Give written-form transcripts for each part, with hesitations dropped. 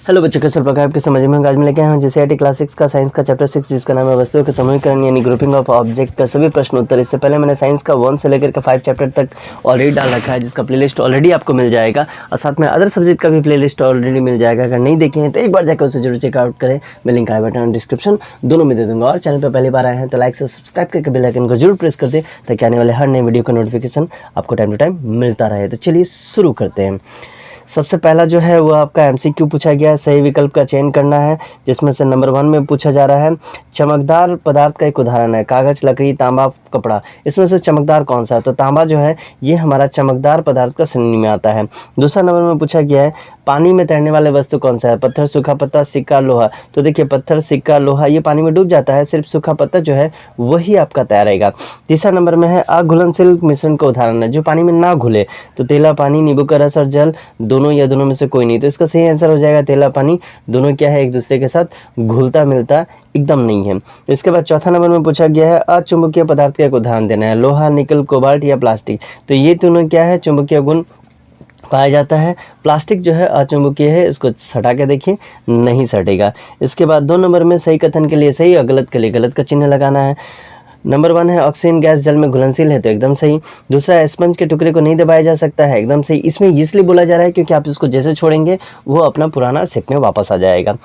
Hello बच्चों, कैसे प्रकार आपके समझ में आज में लेके आए हैं जेसीईआरटी क्लास 6 का साइंस का चैप्टर 6 जिसका नाम है वस्तुओं के समूहीकरण यानी ग्रुपिंग ऑफ ऑब्जेक्ट का सभी प्रश्न उत्तर। इससे पहले मैंने साइंस का 1 से लेकर के 5 चैप्टर तक ऑलरेडी डाल रखा है, जिसका प्लेलिस्ट ऑलरेडी आपको मिल जाएगा और साथ में अदर सब्जेक्ट का भी प्लेलिस्ट ऑलरेडी मिल जाएगा। अगर नहीं देखे हैं तो एक बार जाकर उसे जरूर चेकआउट करें। मैं लिंक आई बटन डिस्क्रिप्शन दोनों में दे दूंगा। और चैनल पर पहली बार आए हैं तो लाइक से सब्सक्राइब करके बेल आइकन को जरूर प्रेस कर दें ताकि आने वाले हर नए वीडियो का नोटिफिकेशन आपको टाइम टू टाइम मिलता रहे। तो चलिए शुरू करते हैं। सबसे पहला जो है वो आपका एमसीक्यू पूछा गया है, सही विकल्प का चयन करना है, जिसमें से नंबर 1 में पूछा जा रहा है चमकदार पदार्थ का एक उदाहरण है कागज, लकड़ी, तांबा, कपड़ा। इसमें से चमकदार कौन सा है? तो तांबा जो है ये हमारा चमकदार पदार्थ का श्रेणी में आता है। दूसरा नंबर में पूछा गया है पानी में तैरने वाले वस्तु कौन सा है? पत्थर, सूखा पत्ता, सिक्का, लोहा। तो देखिए पत्थर, सिक्का, लोहा ये पानी में डूब जाता है, सिर्फ सूखा पत्ता जो है वही आपका तैरेगा। तीसरा नंबर में है अघुलनशील मिश्रण का उदाहरण है जो पानी में ना घुले। तो तेला पानी, नींबू का रस और जल, दोनों या दोनों में से कोई नहीं। तो इसका सही आंसर हो जाएगा तेला पानी। दोनों क्या है, एक दूसरे के साथ घुलता मिलता एकदम नहीं है। इसके बाद चौथा नंबर में पूछा गया है अचुंबकीय पदार्थ का एक उदाहरण देना है, लोहा, निकल, कोबाल्ट या प्लास्टिक। तो ये दोनों क्या है, चुंबकीय गुण पाया जाता है। प्लास्टिक जो है अचुंबकीय है, इसको सटा के देखिए नहीं सटेगा। इसके बाद 2 नंबर में सही कथन के लिए सही और गलत के लिए गलत का चिन्ह लगाना है। नंबर 1 है ऑक्सीजन गैस जल में घुलनशील है, तो एकदम सही। दूसरा स्पंज के टुकड़े को नहीं दबाया जा सकता है, एकदम सही। इसमें इसलिए बोला जा रहा है क्योंकि आप इसको जैसे छोड़ेंगे वो अपना पुराना शेप में वापस आ जाएगा।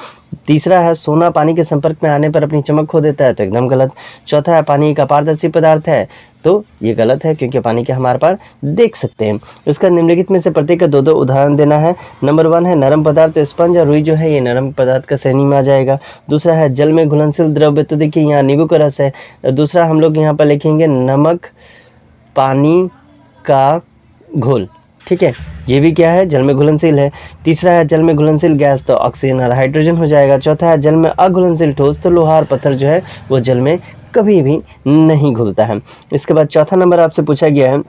तीसरा है सोना पानी के संपर्क में आने पर अपनी चमक खो देता है, तो एकदम गलत। चौथा है पानी एक अपारदर्शी पदार्थ है, तो ये गलत है क्योंकि पानी के हमारे पार देख सकते हैं। इसका निम्नलिखित में से प्रत्येक का 2-2 उदाहरण देना है। नंबर 1 है नरम पदार्थ, स्पंज और रुई जो है ये नरम पदार्थ का श्रेणी में आ जाएगा। दूसरा है जल में घुलनशील द्रव्य, तो देखिए यहाँ नींबू का रस है। दूसरा हम लोग यहाँ पर लिखेंगे नमक पानी का घोल, ठीक है, ये भी क्या है, जल में घुलनशील है। तीसरा है जल में घुलनशील गैस, तो ऑक्सीजन और हाइड्रोजन हो जाएगा। चौथा है जल में अघुलनशील ठोस, तो लोहा और पत्थर जो है वो जल में कभी भी नहीं घुलता है। इसके बाद चौथा नंबर आपसे पूछा गया है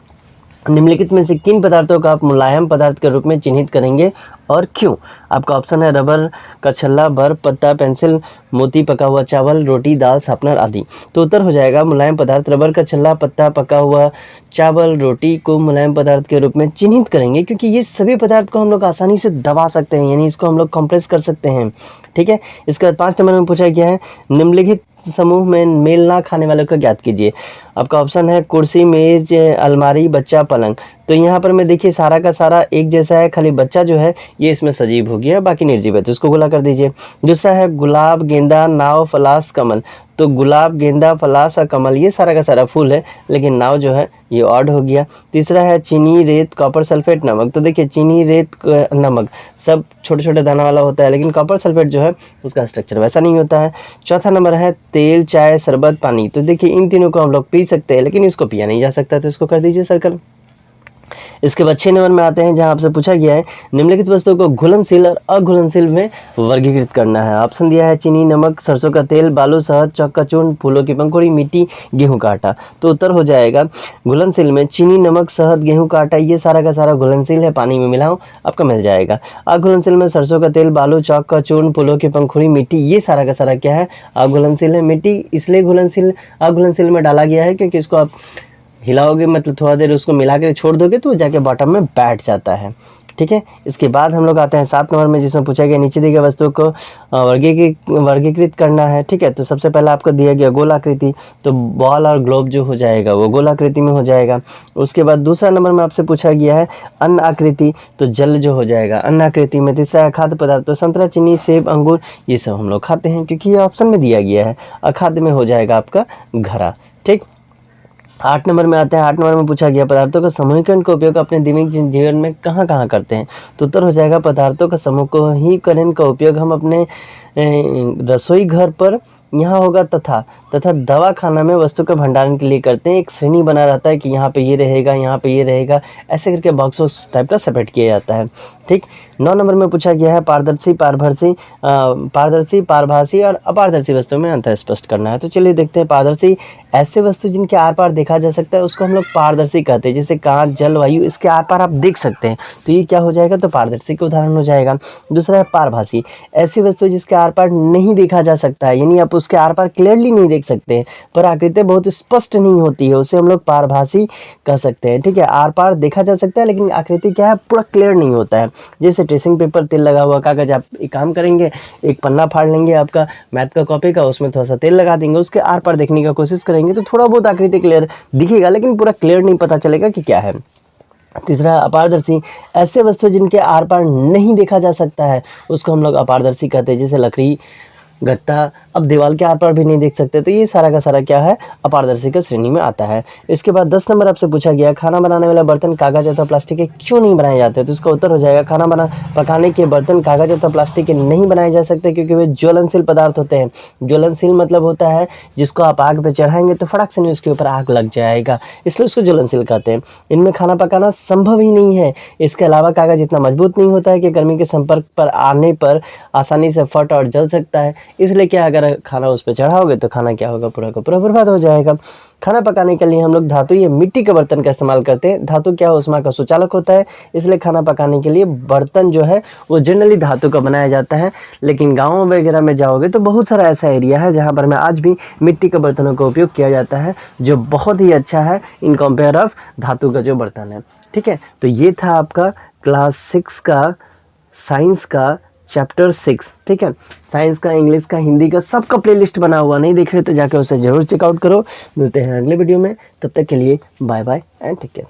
निम्नलिखित में से किन पदार्थों का आप मुलायम पदार्थ के रूप में चिन्हित करेंगे और क्यों? आपका ऑप्शन है रबर का छल्ला, बर्फ, पत्ता, पेंसिल, मोती, पका हुआ चावल, रोटी, दाल, शार्पनर आदि। तो उत्तर हो जाएगा मुलायम पदार्थ। रबर का छल्ला, पत्ता, पका हुआ चावल, रोटी को मुलायम पदार्थ के रूप में चिन्हित करेंगे क्योंकि ये सभी पदार्थ को हम लोग आसानी से दबा सकते हैं, यानी इसको हम लोग कंप्रेस कर सकते हैं, ठीक है। इसके बाद 5 नंबर में पूछा गया है निम्नलिखित समूह में मेल ना खाने वालों का ज्ञात कीजिए। आपका ऑप्शन है कुर्सी, मेज, अलमारी, बच्चा, पलंग। तो यहाँ पर मैं देखिए सारा का सारा एक जैसा है, खाली बच्चा जो है ये इसमें सजीव हो गया, बाकी निर्जीव है, तो इसको गुला कर दीजिए। दूसरा है गुलाब, गेंदा, नाव, पलाश, कमल। तो गुलाब, गेंदा, पलाश और कमल ये सारा का सारा फूल है, लेकिन नाव जो है ये ऑड हो गया। तीसरा है चीनी, रेत, कॉपर सल्फेट, नमक। तो देखिए चीनी, रेत, नमक सब छोटे छोटे दाना वाला होता है, लेकिन कॉपर सल्फेट जो है उसका स्ट्रक्चर वैसा नहीं होता है। चौथा नंबर है तेल, चाय, शरबत, पानी। तो देखिए इन तीनों को हम लोग पी सकते हैं, लेकिन इसको पिया नहीं जा सकता, तो इसको कर दीजिए सर्कल। इसके बाद 6 नंबर में आते हैं जहां आपसे पूछा गया है निम्नलिखित वस्तुओं को घुलनशील और अघुलनशील में वर्गीकृत करना है। ऑप्शन दिया है चीनी, नमक, सरसों का तेल, बालू, शहद, चक्का चूर्ण, फूलों की पंखुड़ी, मिट्टी, गेहूं का आटा। तो उत्तर हो जाएगा घुलनशील में चीनी, नमक, शहद, गेहूं का आटा ये सारा का सारा घुलनशील है, पानी में मिलाओ आपका मिल जाएगा। अघुलनशील में सरसों का तेल, बालू, चौक का चूर्ण, फूलों की पंखुड़ी, मिट्टी ये सारा का सारा क्या है, अघुलनशील है। मिट्टी इसलिए अघुलनशील में डाला गया है क्योंकि इसको आप हिलाओगे, मतलब थोड़ा देर उसको मिला कर छोड़ दोगे तो जाके बॉटम में बैठ जाता है, ठीक है। इसके बाद हम लोग आते हैं 7 नंबर में जिसमें पूछा गया नीचे दी गई वस्तुओं को वर्गीकृत करना है, ठीक है। तो सबसे पहले आपको दिया गया गोलाकृति, तो बॉल और ग्लोब जो हो जाएगा वो गोलाकृति में हो जाएगा। उसके बाद दूसरा नंबर में आपसे पूछा गया है अन्न आकृति, तो जल जो हो जाएगा अन्न आकृति में। तीसरा है खाद्य पदार्थ, तो संतरा, चीनी, सेब, अंगूर ये सब हम लोग खाते हैं क्योंकि ये ऑप्शन में दिया गया है। अखाद्य में हो जाएगा आपका घड़ा, ठीक। 8 नंबर में आते हैं। 8 नंबर में पूछा गया पदार्थों का समूहीकरण का उपयोग अपने दैनिक जीवन में कहाँ कहाँ करते हैं? तो उत्तर हो जाएगा पदार्थों का समूहीकरण का उपयोग हम अपने रसोई घर पर यहाँ होगा तथा दवा खाना में वस्तु के भंडारण के लिए करते हैं। एक श्रेणी बना रहता है कि यहाँ पे ये रहेगा, यहाँ पे ये रहेगा, ऐसे करके बॉक्स टाइप का सेपरेट किया जाता है, ठीक। 9 नंबर में पूछा गया है पारदर्शी, पारभासी और अपारदर्शी वस्तुओं में अंतर स्पष्ट करना है। तो चलिए देखते हैं। पारदर्शी ऐसे वस्तु जिनके आर पार देखा जा सकता है उसको हम लोग पारदर्शी कहते हैं, जैसे कांच, जल, वायु, इसके आर पार आप देख सकते हैं, तो ये क्या हो जाएगा, तो पारदर्शी का उदाहरण हो जाएगा। दूसरा है पारभासी, ऐसी वस्तु जिसके आर पार नहीं देखा जा सकता है, यानी आप उसके आर पार क्लियरली नहीं देख सकते हैं, पर आकृति बहुत स्पष्ट नहीं होती है, उसे हम लोग पारभासी कह सकते हैं। ठीक है, आर पार देखा जा सकता है लेकिन आकृति क्या है, पूरा क्लियर नहीं होता है। जैसे ट्रेसिंग पेपर, तेल लगा हुआ कागज, आप एक काम करेंगे, एक पन्ना फाड़ लेंगे आपका मैथ का कॉपी का, उसमें थोड़ा सा तेल लगा देंगे, उसके आर पार देखने की कोशिश करेंगे तो थोड़ा बहुत आकृति क्लियर दिखेगा लेकिन पूरा क्लियर नहीं पता चलेगा कि क्या है। तीसरा अपारदर्शी, ऐसे वस्तु जिनके आर पार नहीं देखा जा सकता है उसको हम लोग अपारदर्शी कहते हैं। जैसे लकड़ी, गत्ता, अब दीवार के आर पार भी नहीं देख सकते, तो ये सारा का सारा क्या है, अपारदर्शी की श्रेणी में आता है। इसके बाद 10 नंबर आपसे पूछा गया, खाना बनाने वाला बर्तन कागज अथवा प्लास्टिक के क्यों नहीं बनाए जाते, तो इसका उत्तर हो जाएगा, खाना पकाने के बर्तन कागज अथवा प्लास्टिक के नहीं बनाए जा सकते क्योंकि वे ज्वलनशील पदार्थ होते हैं। ज्वलनशील मतलब होता है जिसको आप आग पे चढ़ाएंगे तो फटाक से नहीं उसके ऊपर आग लग जाएगा, इसलिए उसको ज्वलनशील कहते हैं। इनमें खाना पकाना संभव ही नहीं है। इसके अलावा कागज इतना मजबूत नहीं होता है कि गर्मी के संपर्क पर आने पर आसानी से फट और जल सकता है, इसलिए क्या, अगर खाना उस पर चढ़ाओगे तो खाना क्या होगा, पूरा का पूरा बर्बाद हो जाएगा। खाना पकाने के लिए हम लोग धातु या मिट्टी के बर्तन का इस्तेमाल करते हैं। धातु क्या है, उष्मा का सुचालक होता है, इसलिए खाना पकाने के लिए बर्तन जो है वो जनरली धातु का बनाया जाता है। लेकिन गाँव वगैरह में जाओगे तो बहुत सारा ऐसा एरिया है जहाँ पर में आज भी मिट्टी के बर्तनों का उपयोग किया जाता है, जो बहुत ही अच्छा है इन कंपेयर ऑफ धातु का जो बर्तन है। ठीक है, तो ये था आपका क्लास 6 का साइंस का चैप्टर 6। ठीक है, साइंस का, इंग्लिश का, हिंदी का, सबका प्लेलिस्ट बना हुआ, नहीं देख रहे तो जाकर उसे जरूर चेकआउट करो। मिलते हैं अगले वीडियो में, तब तक के लिए bye bye and take care.